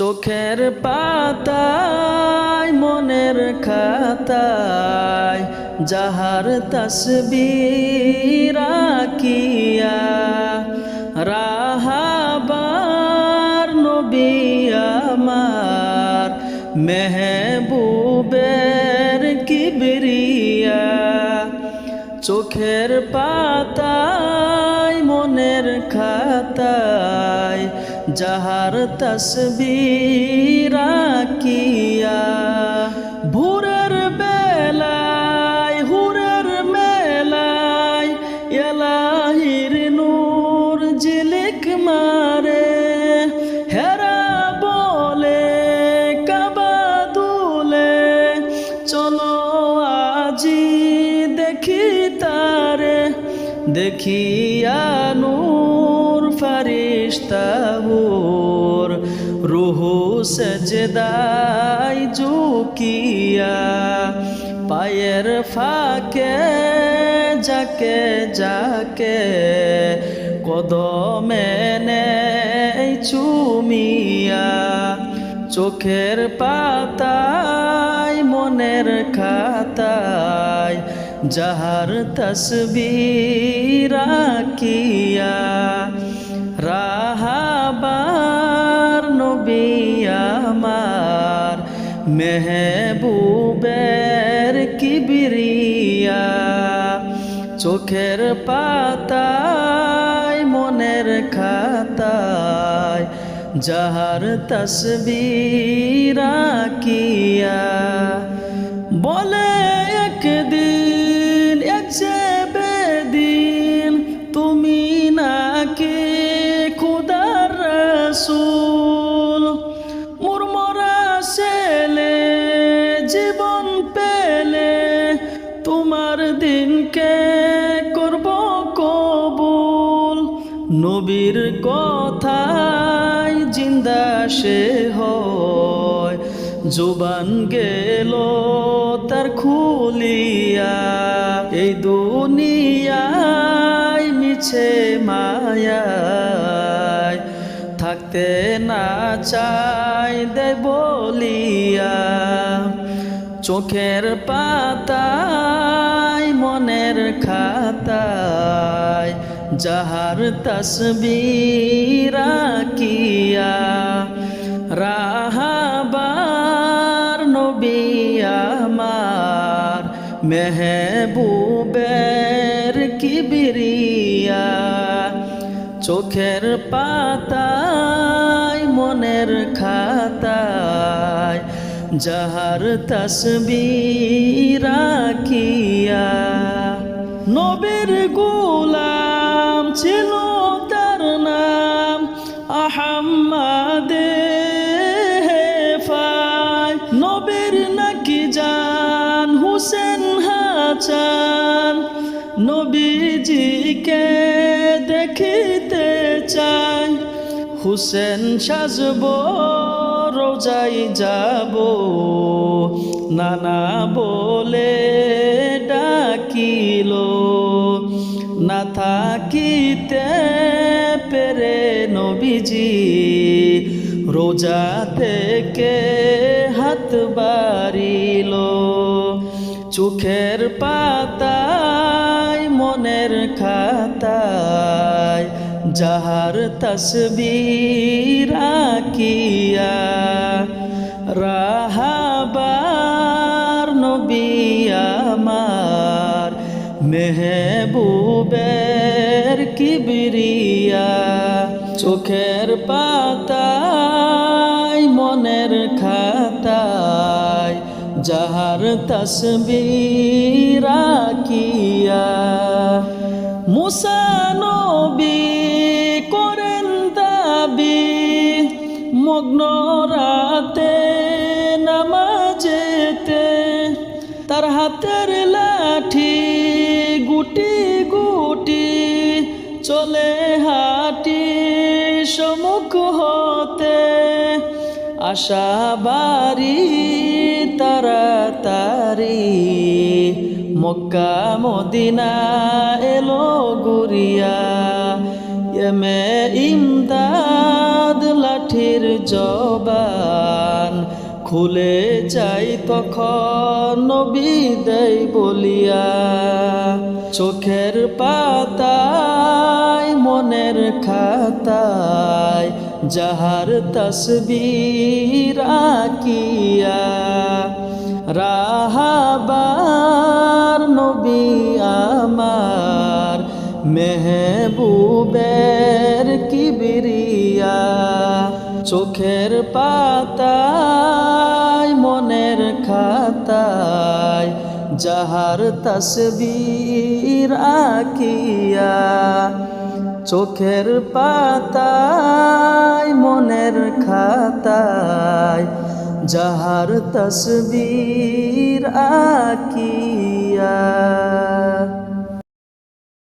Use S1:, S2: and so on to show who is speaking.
S1: চোখের পাতায় মনের খাতায় যাহার তসবির আঁকিয়া রাহাবার নবী আমার মেহবুবের কিবরিয়া। চোখের পাতায় মনের খাতায় যাহার তসবির আঁকিয়া ভোরের বেলায় হুরের মেলায় এলাহির নূর ঝিলিক মারে হেরা বলে কাবা দুলে চলো আজি দেখি তারে দেখিয়া নূর ফারিস্তাহুর রুহু সেজদায় ঝুঁকিয়া পায়ের ফাঁকে যাকে যাকে কদমে নেই চুমিয়া। চোখের পাতায় মনের খাতায় যাহার তসবির আঁকিয়া রাহাবার নবী আমার মেহবুবের কিবরিয়া। চোখের পাতায় মনের খাতায় যাহার তসবির আঁকিয়া বলে একদিন বেদিন তুমি নাকি খুদার রাসূল মুরমরা ছেলে জীবন পেলে তোমার দিনকে করব কবুল। নবীর কথায় জিন্দা সে হয় জুবান গেল তার খুলিয়া এই দুনিয়ায় মিছে মায়ায় থাকতে না চাই দে বলিয়া। চোখের পাতায় মনের খাতায় যাহার তসবির আঁকিয়া রাহাবার নবী আমার মেহবুবের কিবরিয়া। চোখের পাতায় মনের খাতায় যাহার তসবির আঁকিয়া নবীর গোলাম ছিল তার নাম আহম্মদে হেফায় নবীর নাকি জান হুসেন হাসান নবীজিকে দেখিতে চাই হুসেন সাজব রোজাই যাব নানা বলে ডাকিল না থাকিতে পেরে নবীজি রোজা থেকে হাত বাড়িল। চোখের পাতায় মনের খাতায় যাহার তসবির আঁকিয়া রাহাবার নবী আমার মেহবুবের কিবরিয়া। চোখের পাতায় মনের খাতায় যাহার তসবির আঁকিয়া মুসা নবী করেন দাবি মগ্ন রাতে নামাজেতে তার হাতের লাঠি গুটি গুটি চলে হাঁটি সম্মুখ হতে আশা বাড়ি তাড়াতাড়ি মক্কা মদিনা এলো গুরিয়া এমে ইমদাদ লাঠির জবান, খুলে যাই তখন নবী দেই বলিয়া। চোখের পাতায় মনের খাতায় যাহার তসবির আঁকিয়া, রাহাবার নবী আমার মেহবুবের কিবরিয়া। চোখের পাতায় মনের খাতায় যাহার তসবির আঁকিয়া, চোখের পাতায় মনের খাতায় যাহার তসবির আঁকিয়া।